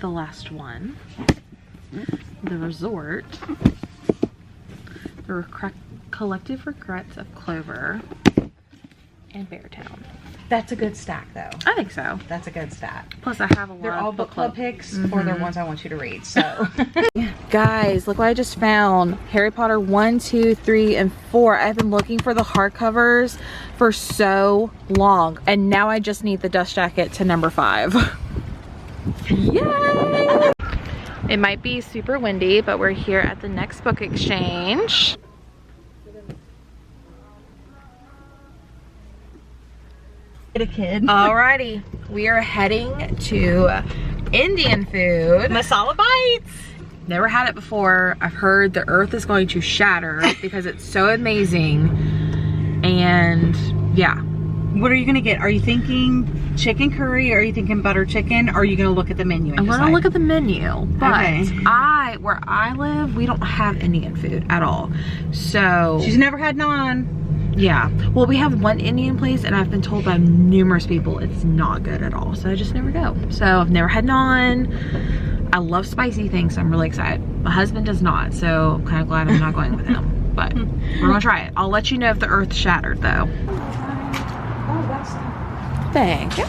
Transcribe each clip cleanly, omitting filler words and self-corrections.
the last one. The Resort. The Collective Regrets of Clover. And Beartown. That's a good stack, though. I think so. That's a good stack. Plus, I have a lot They're of all book club picks, or they're ones I want you to read. So, guys, look what I just found. Harry Potter 1, 2, 3, and 4. I've been looking for the hardcovers for so long, and now I just need the dust jacket to number 5. Yay! It might be super windy, but we're here at the next book exchange. get a kid. Alrighty, we are heading to Indian food. Masala bites. Never had it before. I've heard the earth is going to shatter because it's so amazing. And yeah. What are you gonna get? Are you thinking chicken curry? Or are you thinking butter chicken? Or are you gonna look at the menu? And I'm gonna look at the menu, but okay. Where I live, we don't have Indian food at all. So she's never had naan. Yeah, well, we have one Indian place, and I've been told by numerous people it's not good at all. So I just never go. So I've never had naan. I love spicy things, so I'm really excited. My husband does not, so I'm kind of glad I'm not going with him. But we're gonna try it. I'll let you know if the earth shattered, though. Oh, that's. Thank you.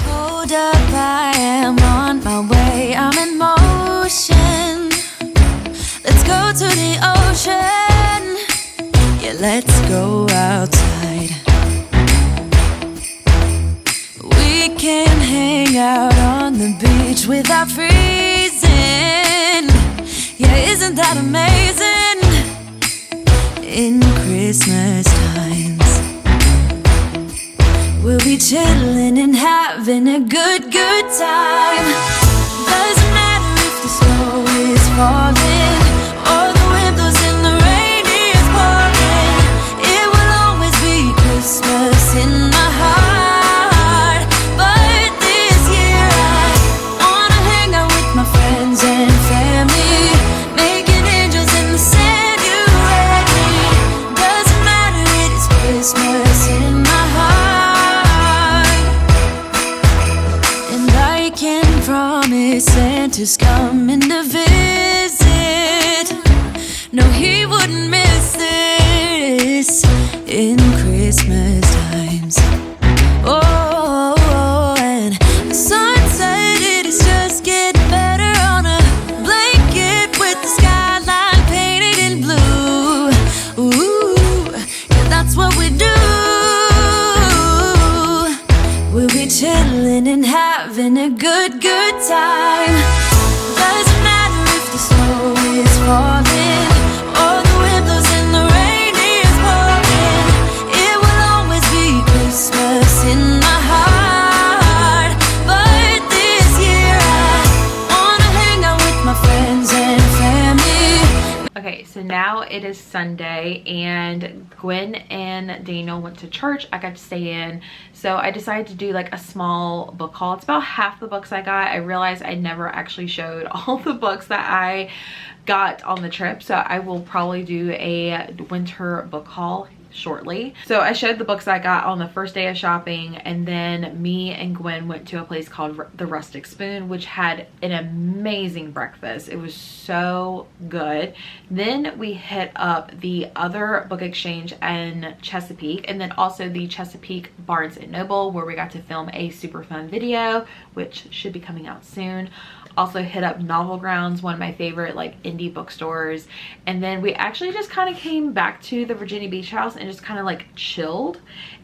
Hold up, I am on my way, I'm in motion. Let's go to the ocean. Yeah, let's go outside. We can hang out on the beach without freezing. Yeah, isn't that amazing? In Christmas times, we'll be chilling and having a good time. Doesn't matter if the snow is falling or the wind blows and the rain is pouring. It will always be Christmas in my heart. But this year I wanna hang out with my friends and family, making angels in the sand, you and me. Doesn't matter, it is Christmas in my heart. And I can promise Santa's coming to visit. No, he wouldn't miss this in Christmas times. Oh, and the sunset, it is just getting better on a blanket with the skyline painted in blue. Ooh, yeah, that's what we do. We'll be chilling and having a good time. Doesn't matter if the snow is falling or the wind blows and the rain is pouring. It will always be Christmas in my heart. But this year I wanna hang out with my friends and family. Okay, so now it is Sunday, and Gwen and Daniel went to church. I got to stay in, so I decided to do like a small book haul. It's about half the books I got. I realized I never actually showed all the books that I got on the trip, so I will probably do a winter book haul shortly. So I showed the books I got on the first day of shopping, and then me and Gwen went to a place called the Rustic Spoon, which had an amazing breakfast. It was so good. Then we hit up the other book exchange in Chesapeake, and then also the Chesapeake Barnes & Noble, where we got to film a super fun video, which should be coming out soon. Also hit up Novel Grounds, one of my favorite like indie bookstores. And then we actually just kind of came back to the Virginia Beach house and just kind of like chilled.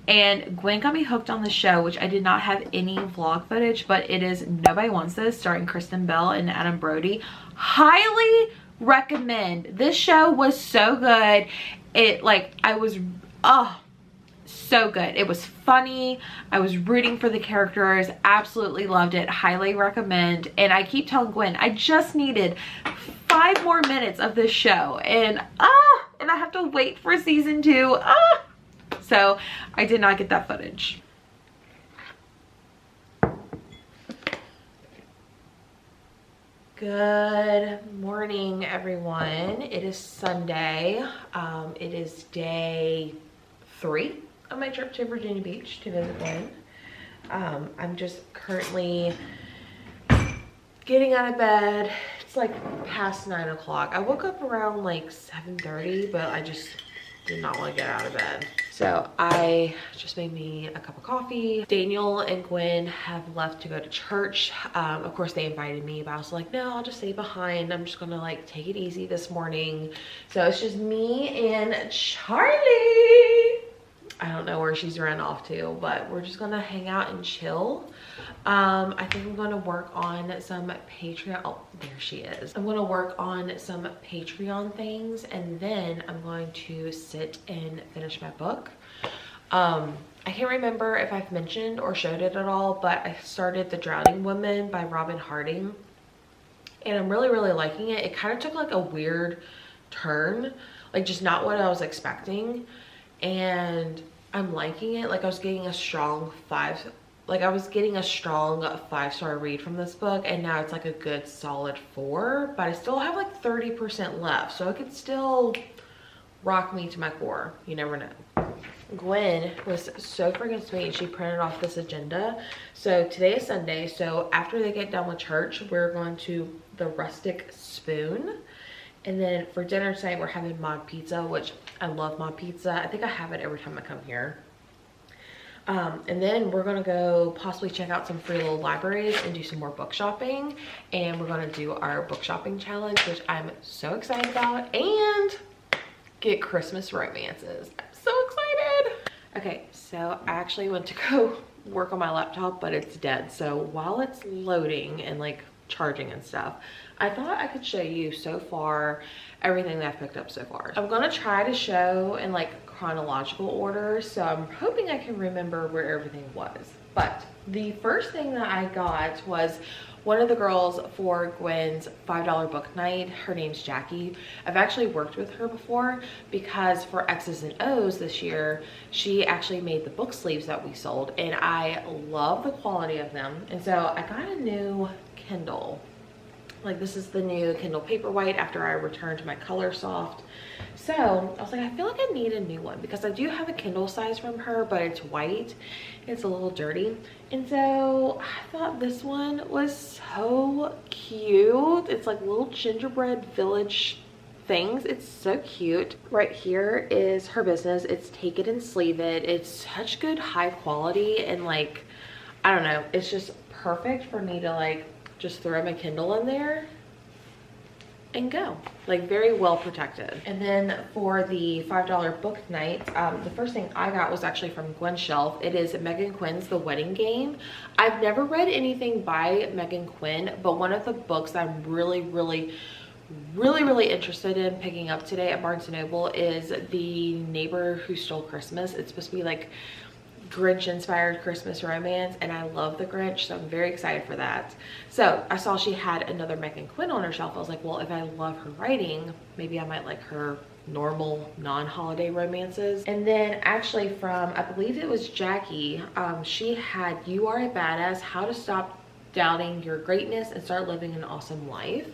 And Gwen got me hooked on the show, which I did not have any vlog footage, but it is Nobody Wants This, starring Kristen Bell and Adam Brody. Highly recommend. This show was so good. It like, I was, so good. It was funny. I was rooting for the characters. Absolutely loved it. Highly recommend. And I keep telling Gwen, I just needed 5 more minutes of this show, and I have to wait for season 2. So I did not get that footage. Good morning, everyone. It is Sunday. It is day 3 of my trip to Virginia Beach to visit Gwen. I'm just currently getting out of bed. It's like past 9 o'clock. I woke up around like 7:30, but I just did not want to get out of bed. So I just made me a cup of coffee. Daniel and Gwen have left to go to church. Of course they invited me, but I was like, no, I'll just stay behind. I'm just gonna like take it easy this morning. So it's just me and Charlie. I don't know where she's run off to, but we're just gonna hang out and chill. I think I'm gonna work on some Patreon. Oh, there she is. I'm gonna work on some Patreon things, and then I'm going to sit and finish my book. I can't remember if I've mentioned or showed it at all, but I started The Drowning Woman by Robin Harding, and I'm really liking it. It kind of took like a weird turn, like just not what I was expecting, and I'm liking it. Like I was getting a strong 5-star read from this book, and now it's like a good solid 4, but I still have like 30% left, so it could still rock me to my core. You never know. Gwen was so freaking sweet. She printed off this agenda. So today is Sunday, so after they get done with church, we're going to the Rustic Spoon, and then for dinner tonight we're having mod pizza, which I love mod pizza. I think I have it every time I come here. And then we're gonna go possibly check out some free little libraries and do some more book shopping, and we're gonna do our book shopping challenge, which I'm so excited about, and get Christmas romances. I'm so excited. Okay, so I actually went to go work on my laptop, but it's dead. So while it's loading and like charging and stuff, I thought I could show you so far everything that I've picked up so far. I'm gonna try to show in like chronological order, so I'm hoping I can remember where everything was. But the first thing that I got was one of the girls for Gwen's $5 book night. Her name's Jackie. I've actually worked with her before because for X's and O's this year, she actually made the book sleeves that we sold, and I love the quality of them. And so I got a new Kindle. Like this is the new Kindle Paperwhite after I returned my Color Soft. So I was like, I feel like I need a new one because I do have a Kindle size from her, but it's white. It's a little dirty. And so I thought this one was so cute. It's like little gingerbread village things. It's so cute. Right here is her business. It's Take It and Sleeve It. It's such good high quality, and like, I don't know, it's just perfect for me to like just throw my Kindle in there and go. Like very well protected. And then for the $5 book night, the first thing I got was actually from Gwen's shelf. It is Megan Quinn's The Wedding Game. I've never read anything by Megan Quinn, but one of the books I'm really interested in picking up today at Barnes & Noble is The Neighbor Who Stole Christmas. It's supposed to be like Grinch inspired Christmas romance, and I love the Grinch, so I'm very excited for that. So I saw she had another Megan Quinn on her shelf. I was like, well, if I love her writing, maybe I might like her normal non-holiday romances. And then actually from, I believe it was Jackie, she had You Are a Badass, How to Stop Doubting Your Greatness and Start Living an Awesome Life.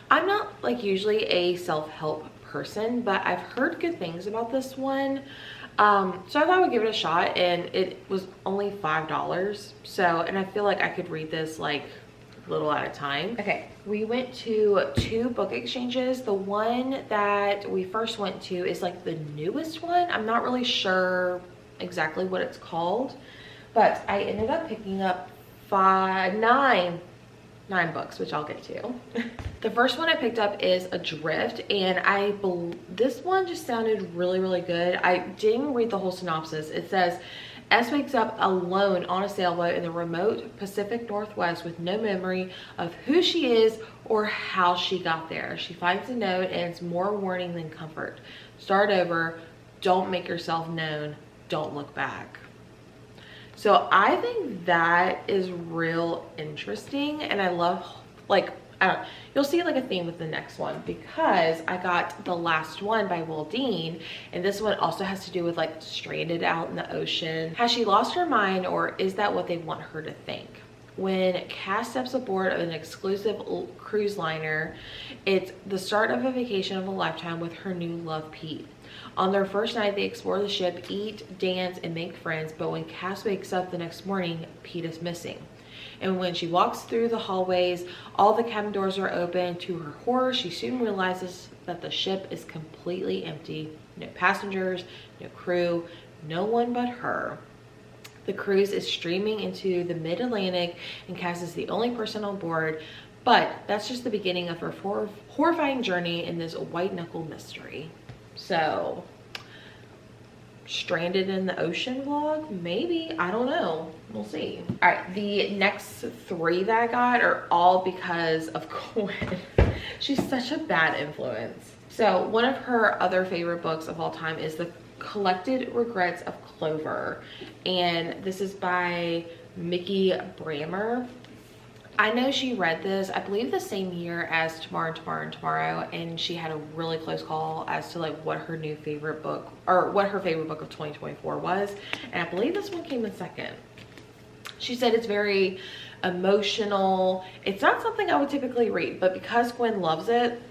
I'm not like usually a self-help person, but I've heard good things about this one. So I thought I would give it a shot, and it was only $5. So, and I feel like I could read this like little at a time. Okay, we went to 2 book exchanges. The one that we first went to is like the newest one. I'm not really sure exactly what it's called, but I ended up picking up 9 books, which I'll get to. The first one I picked up is Adrift, and this one just sounded really good. I didn't read the whole synopsis. It says, S wakes up alone on a sailboat in the remote Pacific Northwest with no memory of who she is or how she got there. She finds a note, and it's more warning than comfort. Start over. Don't make yourself known. Don't look back. So I think that is real interesting, and I love, like, you'll see like a theme with the next one, because I got The Last One by Will Dean, and this one also has to do with like stranded out in the ocean. Has she lost her mind, or is that what they want her to think? when Cass steps aboard of an exclusive cruise liner. It's the start of a vacation of a lifetime with her new love, Pete. On their first night, they explore the ship, eat, dance, and make friends, but when Cass wakes up the next morning, Pete is missing. And when she walks through the hallways, all the cabin doors are open. To her horror, she soon realizes that the ship is completely empty. No passengers, no crew, no one but her. The cruise is streaming into the mid-Atlantic, and Cass is the only person on board. But that's just the beginning of her horrifying journey in this white-knuckle mystery. So, stranded in the ocean vlog? Maybe. I don't know. We'll see. All right, the next 3 that I got are all because of Gwen. She's such a bad influence. So, one of her other favorite books of all time is The Collected Regrets of Clover. And this is by Mickey Brammer. I know she read this, I believe, the same year as Tomorrow, and she had a really close call as to like what her new favorite book, or what her favorite book of 2024 was, and I believe this one came in second. She said it's very emotional. It's not something I would typically read, but because Gwen loves it,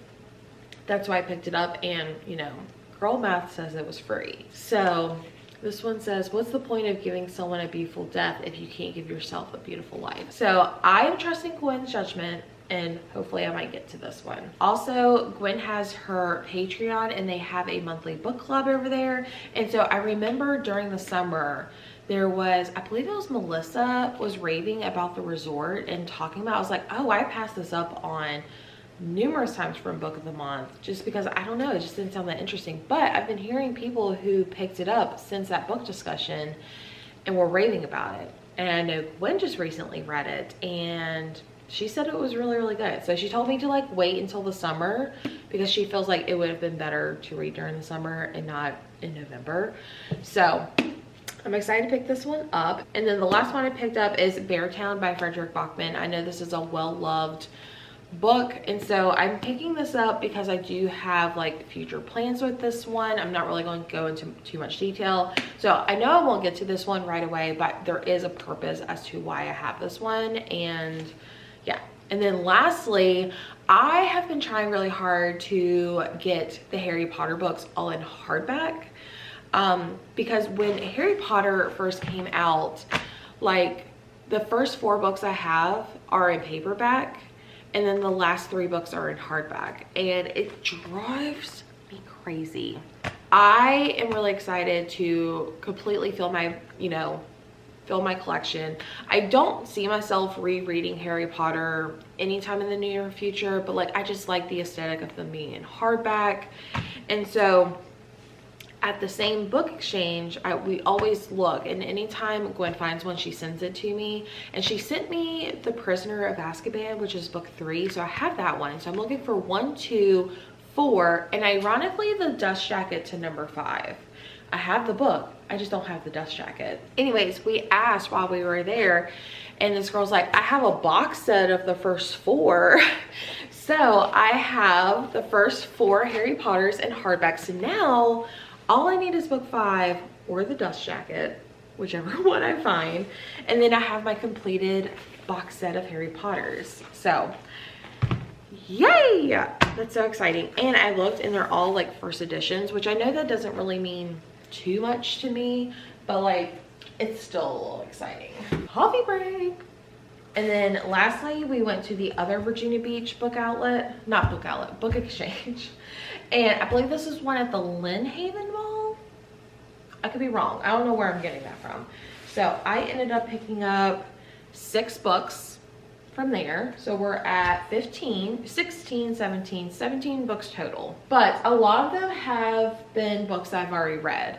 that's why I picked it up. And you know, girl math says it was free. So this one says, what's the point of giving someone a beautiful death if you can't give yourself a beautiful life? So I am trusting Gwen's judgment, and hopefully I might get to this one. Also, Gwen has her Patreon, and they have a monthly book club over there. And so I remember during the summer, there was, I believe it was Melissa, was raving about the resort and talking about, I was like, oh, I passed this up on numerous times from book of the month, just because I don't know, it just didn't sound that interesting. But I've been hearing people who picked it up since that book discussion and were raving about it. And I know Gwen just recently read it, and she said it was really, really good. So she told me to like wait until the summer, because she feels like it would have been better to read during the summer and not in November. So I'm excited to pick this one up. And then the last one I picked up is Beartown by Frederick Bachman. I know this is a well-loved book, and so I'm picking this up because I do have like future plans with this one. I'm not really going to go into too much detail, so I know I won't get to this one right away, but there is a purpose as to why I have this one. And yeah, and then lastly, I have been trying really hard to get the Harry Potter books all in hardback, because when Harry Potter first came out, like the first 4 books I have are in paperback, and then the last 3 books are in hardback, and it drives me crazy. I am really excited to completely fill my collection. I don't see myself rereading Harry Potter anytime in the near future, but like I just like the aesthetic of them being in hardback. And so at the same book exchange, we always look, and anytime Gwen finds one, she sends it to me. And she sent me The Prisoner of Azkaban, which is book 3, so I have that one. So I'm looking for 1, 2, 4, and ironically the dust jacket to number 5. I have the book, I just don't have the dust jacket. Anyways, we asked while we were there, and this girl's like, I have a box set of the first 4. So I have the first 4 Harry Potters in hardback. So now all I need is book 5 or the dust jacket, whichever one I find, and then I have my completed box set of Harry Potters. So yay, that's so exciting. And I looked, and they're all like first editions, which I know that doesn't really mean too much to me, but like it's still a little exciting. Coffee break. And then lastly, we went to the other Virginia Beach book exchange. And I believe this is one at the Lynn Haven Mall. I could be wrong. I don't know where I'm getting that from. So I ended up picking up 6 books from there. So we're at 17 books total. But a lot of them have been books I've already read,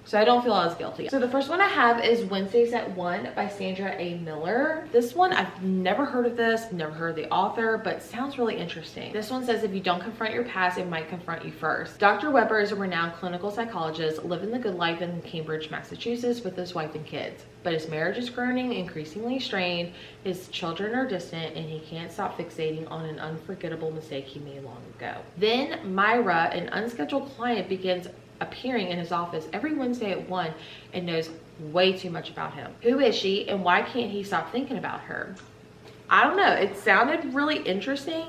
so I don't feel as guilty. So the first one I have is Wednesdays at 1 by Sandra A. Miller. This one, I've never heard of this, never heard of the author, but sounds really interesting. This one says, if you don't confront your past, it might confront you first. Dr. Weber is a renowned clinical psychologist living the good life in Cambridge, Massachusetts with his wife and kids. But his marriage is growing increasingly strained, his children are distant, and he can't stop fixating on an unforgettable mistake he made long ago. Then Myra, an unscheduled client, begins appearing in his office every Wednesday at 1 and knows way too much about him. Who is she and why can't he stop thinking about her? I don't know. It sounded really interesting.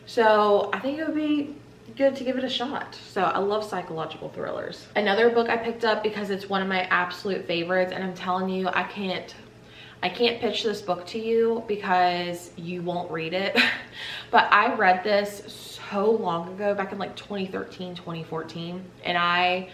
So I think it would be good to give it a shot. So I love psychological thrillers. Another book I picked up because it's one of my absolute favorites, and I'm telling you, I can't pitch this book to you because you won't read it. But I read this so long ago, back in like 2013, 2014, and I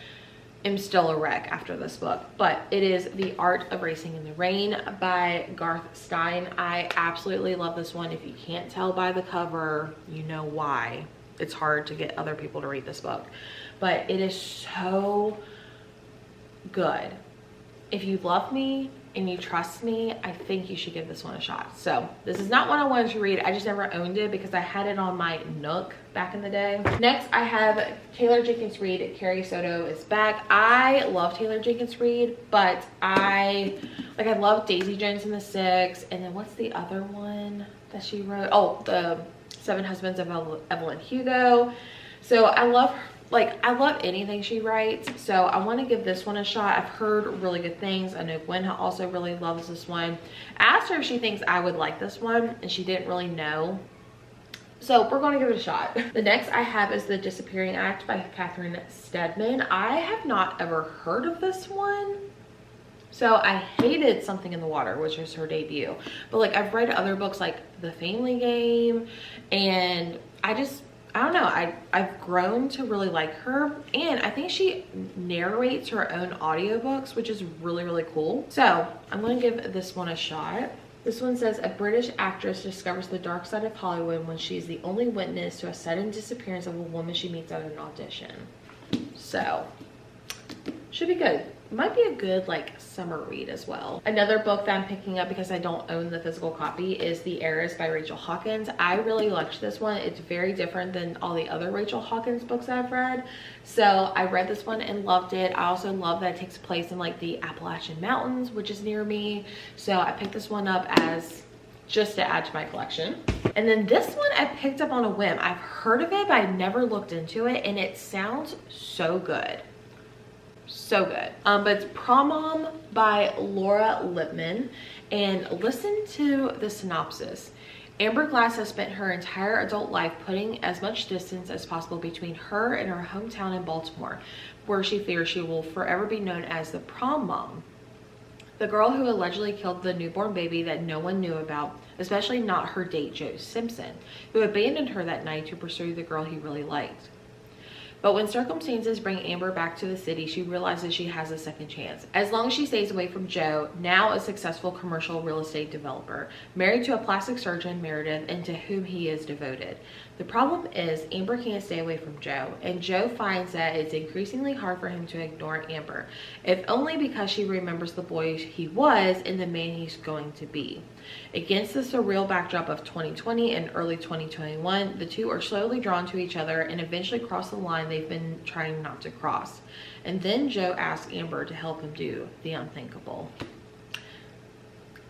am still a wreck after this book. But it is The Art of Racing in the Rain by Garth Stein. I absolutely love this one. If you can't tell by the cover, you know why. It's hard to get other people to read this book, but it is so good. If you love me and you trust me, I think you should give this one a shot. So this is not one I wanted to read. I just never owned it because I had it on my Nook back in the day. Next, I have Taylor Jenkins Reid, Carrie Soto is back. I love Taylor Jenkins Reid, but I love Daisy Jones and the Six, and then what's the other one that she wrote? Oh, the Seven Husbands of Evelyn Hugo. So I love anything she writes, so I want to give this one a shot. I've heard really good things. I know Gwen also really loves this one. I asked her if she thinks I would like this one, and she didn't really know. So we're going to give it a shot. The next I have is The Disappearing Act by Catherine Steadman. I have not ever heard of this one. So I hated Something in the Water, which was her debut. But like, I've read other books like The Family Game, and I don't know, I've grown to really like her, and I think she narrates her own audiobooks, which is really, really cool. So I'm gonna give this one a shot. This one says, a British actress discovers the dark side of Hollywood when she's the only witness to a sudden disappearance of a woman she meets at an audition. So should be good. Might be a good like summer read as well. Another book that I'm picking up because I don't own the physical copy is The Heiress by Rachel Hawkins. I really liked this one. It's very different than all the other Rachel Hawkins books that I've read. So I read this one and loved it. I also love that it takes place in like the Appalachian Mountains, which is near me. So I picked this one up as just to add to my collection. And then this one I picked up on a whim. I've heard of it, but I never looked into it, and it sounds so good. So good. But it's Prom Mom by Laura Lippman, and listen to the synopsis. Amber Glass has spent her entire adult life putting as much distance as possible between her and her hometown in Baltimore, where she fears she will forever be known as the Prom Mom, the girl who allegedly killed the newborn baby that no one knew about, especially not her date Joe Simpson, who abandoned her that night to pursue the girl he really liked. But when circumstances bring Amber back to the city, she realizes she has a second chance. As long as she stays away from Joe, now a successful commercial real estate developer, married to a plastic surgeon, Meredith, and to whom he is devoted. The problem is Amber can't stay away from Joe, and Joe finds that it's increasingly hard for him to ignore Amber, if only because she remembers the boy he was and the man he's going to be. Against the surreal backdrop of 2020 and early 2021, the two are slowly drawn to each other and eventually cross the line they've been trying not to cross. And then Joe asks Amber to help him do the unthinkable.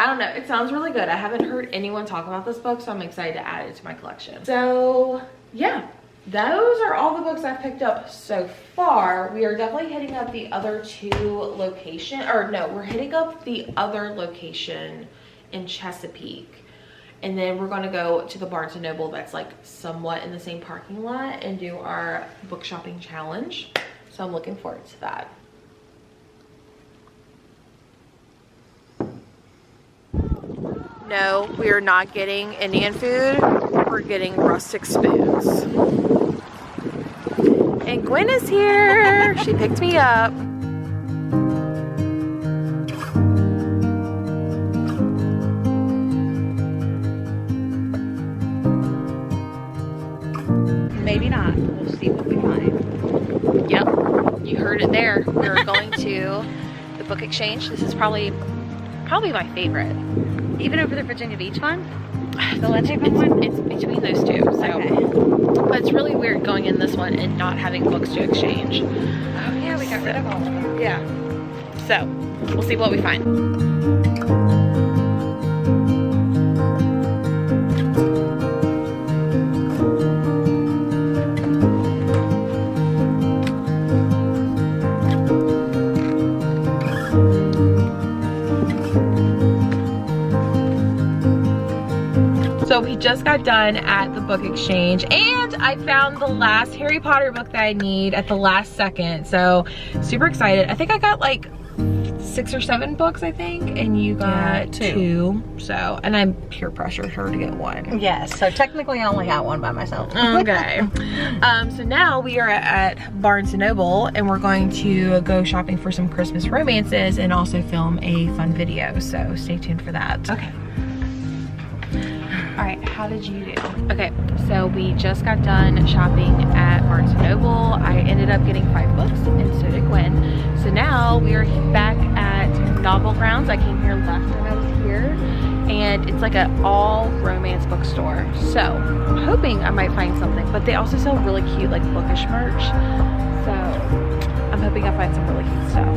I don't know, it sounds really good. I haven't heard anyone talk about this book, so I'm excited to add it to my collection. So yeah, those are all the books I've picked up so far. We are definitely hitting up the other two location, or no, we're hitting up the other location in Chesapeake, and then we're going to go to the Barnes & Noble that's like somewhat in the same parking lot and do our book shopping challenge. So I'm looking forward to that. No, we are not getting Indian food. We're getting rustic spoons. And Gwen is here. She picked me up. Maybe not. We'll see what we find. Yep, you heard it there. We're going to the book exchange. This is probably my favorite. Even over the Virginia Beach one? The Lexington one? It's between those two. So, okay. But it's really weird going in this one and not having books to exchange. Oh yeah, we got rid of all of them. Yeah. So we'll see what we find. we just got done at the book exchange and I found the last Harry Potter book that I need at the last second. So super excited. I think I got like 6 or 7 books, I think, and you got 2. So, and I peer pressured her to get 1. Yes, so technically I only got 1 by myself. Okay. So now we are at Barnes & Noble and we're going to go shopping for some Christmas romances and also film a fun video. So stay tuned for that. Okay. All right, how did you do? Okay, so we just got done shopping at Barnes & Noble. I ended up getting 5 books and so did Gwen. So now we are back at Novel Grounds. I came here last time I was here and it's like an all romance bookstore. So I'm hoping I might find something, but they also sell really cute like bookish merch. So I'm hoping I find some really cute stuff.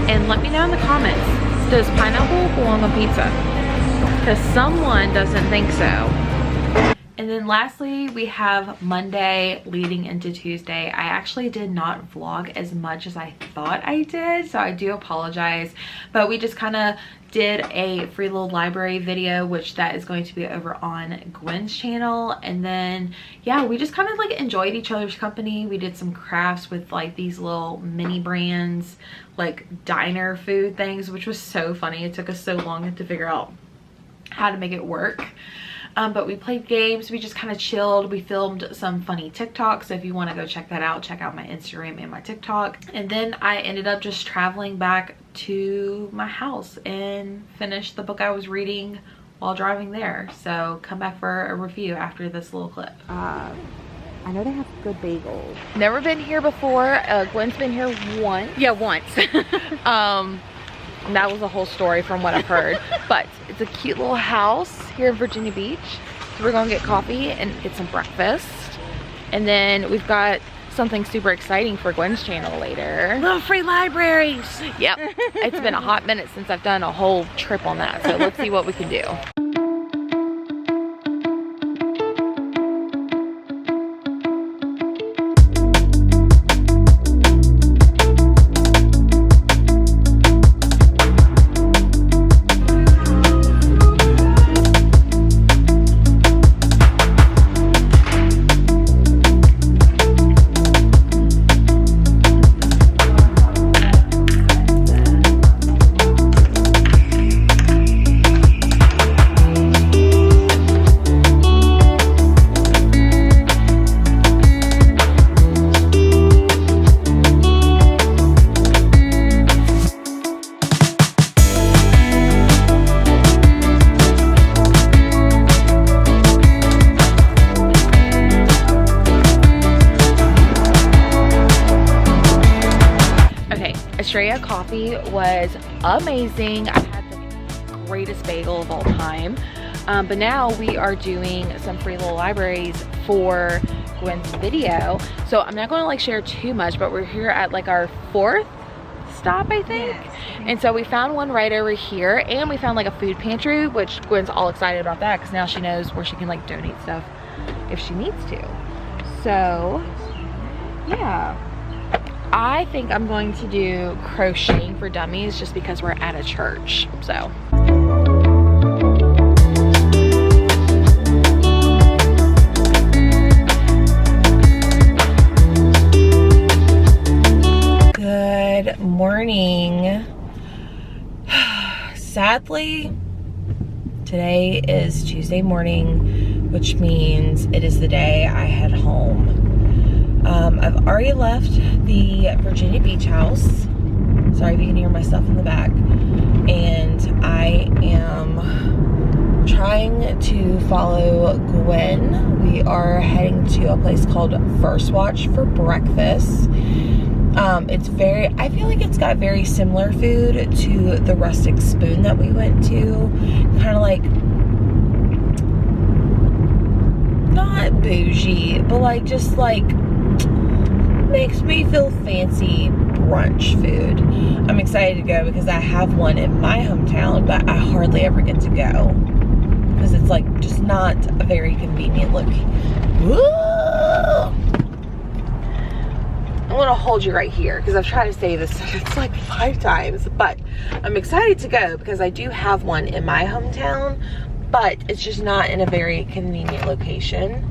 And let me know in the comments, does pineapple belong on pizza? Because someone doesn't think so. And then lastly, we have Monday leading into Tuesday. I actually did not vlog as much as I thought I did, so I do apologize. But we just kind of did a free little library video, which that is going to be over on Gwen's channel. And then, yeah, we just kind of like enjoyed each other's company. We did some crafts with like these little mini brands, like diner food things, which was so funny. It took us so long to figure out how to make it work. But we played games, we just kind of chilled. We filmed some funny TikToks, so if you want to go check that out, check out my Instagram and my TikTok. And then I ended up just traveling back to my house and finished the book I was reading while driving there. So come back for a review after this little clip. I know they have good bagels. Never been here before. Gwen's been here once. Yeah, once. That was a whole story from what I've heard. But it's a cute little house here in Virginia Beach. So we're gonna get coffee and get some breakfast. And then we've got something super exciting for Gwen's channel later. Little free libraries. Yep. It's been a hot minute since I've done a whole trip on that. So let's see what we can do. Estrella coffee was amazing. I had the greatest bagel of all time. But now we are doing some free little libraries for Gwen's video. So I'm not going to like share too much, but we're here at like our 4th stop, I think. Yes. And so we found one right over here, and we found like a food pantry, which Gwen's all excited about that because now she knows where she can like donate stuff if she needs to. So yeah, I think I'm going to do crocheting for dummies just because we're at a church. So good morning. Sadly, today is Tuesday morning, which means it is the day I head home. I've already left the Virginia Beach house. Sorry if you can hear my stuff in the back. And I am trying to follow Gwen. We are heading to a place called First Watch for breakfast. It's I feel like it's got very similar food to the Rustic Spoon that we went to. Kind of like not bougie, but like just like makes me feel fancy brunch food. I'm excited to go because I have one in my hometown, but I hardly ever get to go because it's like just not a very convenient look. I want to hold you right here because I've tried to say this it's like 5 times, but I'm excited to go because I do have one in my hometown, but it's just not in a very convenient location.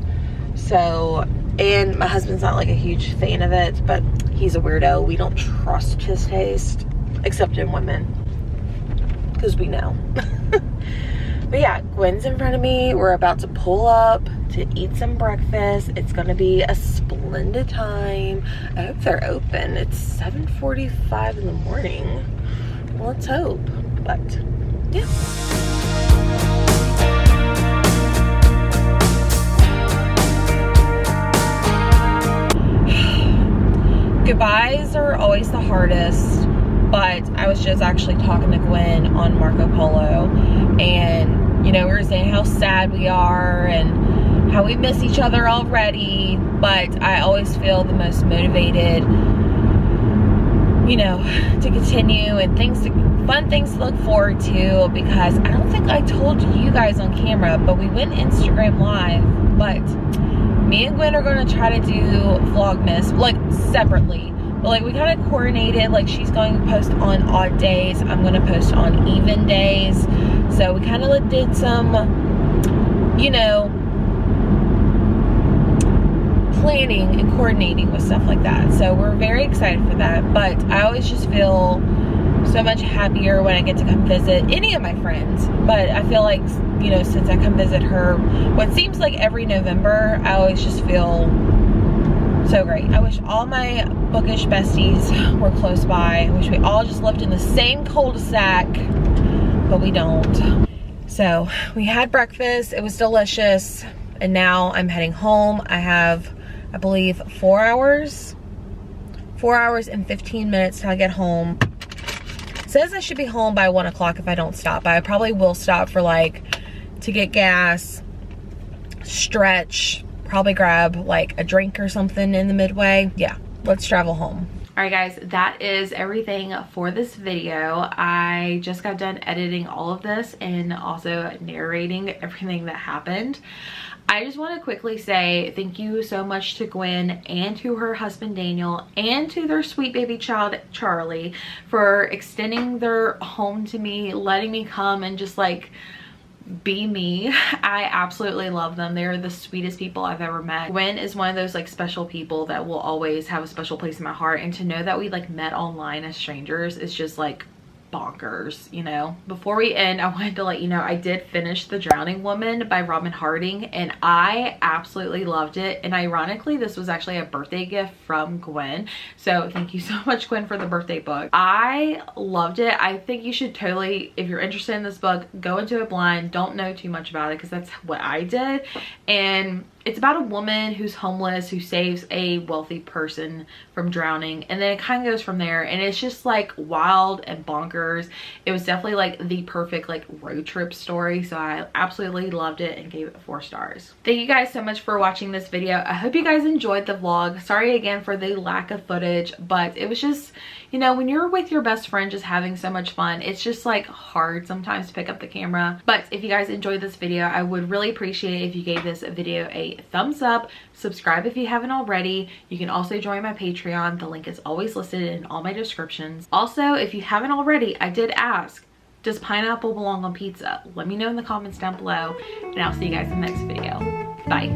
So, and my husband's not like a huge fan of it, but he's a weirdo. We don't trust his taste, except in women, because we know. But yeah, Gwen's in front of me. We're about to pull up to eat some breakfast. It's gonna be a splendid time. I hope they're open. It's 7:45 in the morning. Well, let's hope, but yeah. Goodbyes are always the hardest, but I was just actually talking to Gwen on Marco Polo, and you know, we were saying how sad we are and how we miss each other already, but I always feel the most motivated, you know, to continue and fun things to look forward to, because I don't think I told you guys on camera, but we went Instagram Live, but me and Gwen are going to try to do Vlogmas, like separately, but like we kind of coordinated, like she's going to post on odd days, I'm going to post on even days, so we kind of did some, you know, planning and coordinating with stuff like that, so we're very excited for that. But I always just feel so much happier when I get to come visit any of my friends, but I feel like, you know, since I come visit her what seems like every November, I always just feel so great. I wish all my bookish besties were close by. I wish we all just lived in the same cul-de-sac, but we don't. So we had breakfast, it was delicious, and now I'm heading home. I have, I believe, 4 hours and 15 minutes till I get home. It says I should be home by 1 o'clock if I don't stop, but I probably will stop for like, to get gas, stretch, probably grab like a drink or something in the midway. Yeah, let's travel home. All right guys, that is everything for this video. I just got done editing all of this and also narrating everything that happened. I just want to quickly say thank you so much to Gwen and to her husband Daniel and to their sweet baby child Charlie for extending their home to me, letting me come and just like be me. I absolutely love them. They're the sweetest people I've ever met. Gwen is one of those like special people that will always have a special place in my heart, and to know that we like met online as strangers is just like bonkers, you know. Before we end, I wanted to let you know I did finish The Drowning Woman by Robin Harding, and I absolutely loved it. And ironically, this was actually a birthday gift from Gwen, so thank you so much, Gwen, for the birthday book. I loved it. I think you should totally, if you're interested in this book, go into it blind, don't know too much about it, because that's what I did. And it's about a woman who's homeless who saves a wealthy person from drowning, and then it kind of goes from there, and it's just like wild and bonkers. It was definitely like the perfect like road trip story, so I absolutely loved it and gave it 4 stars. Thank you guys so much for watching this video. I hope you guys enjoyed the vlog. Sorry again for the lack of footage, but it was just, you know, when you're with your best friend just having so much fun, it's just like hard sometimes to pick up the camera. But if you guys enjoyed this video, I would really appreciate it if you gave this video a thumbs up, subscribe if you haven't already. You can also join my Patreon. The link is always listed in all my descriptions. Also, if you haven't already, I did ask, does pineapple belong on pizza? Let me know in the comments down below, and I'll see you guys in the next video. Bye.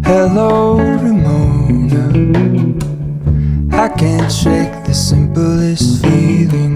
Hello, Ramona. I can't shake the simplest feeling.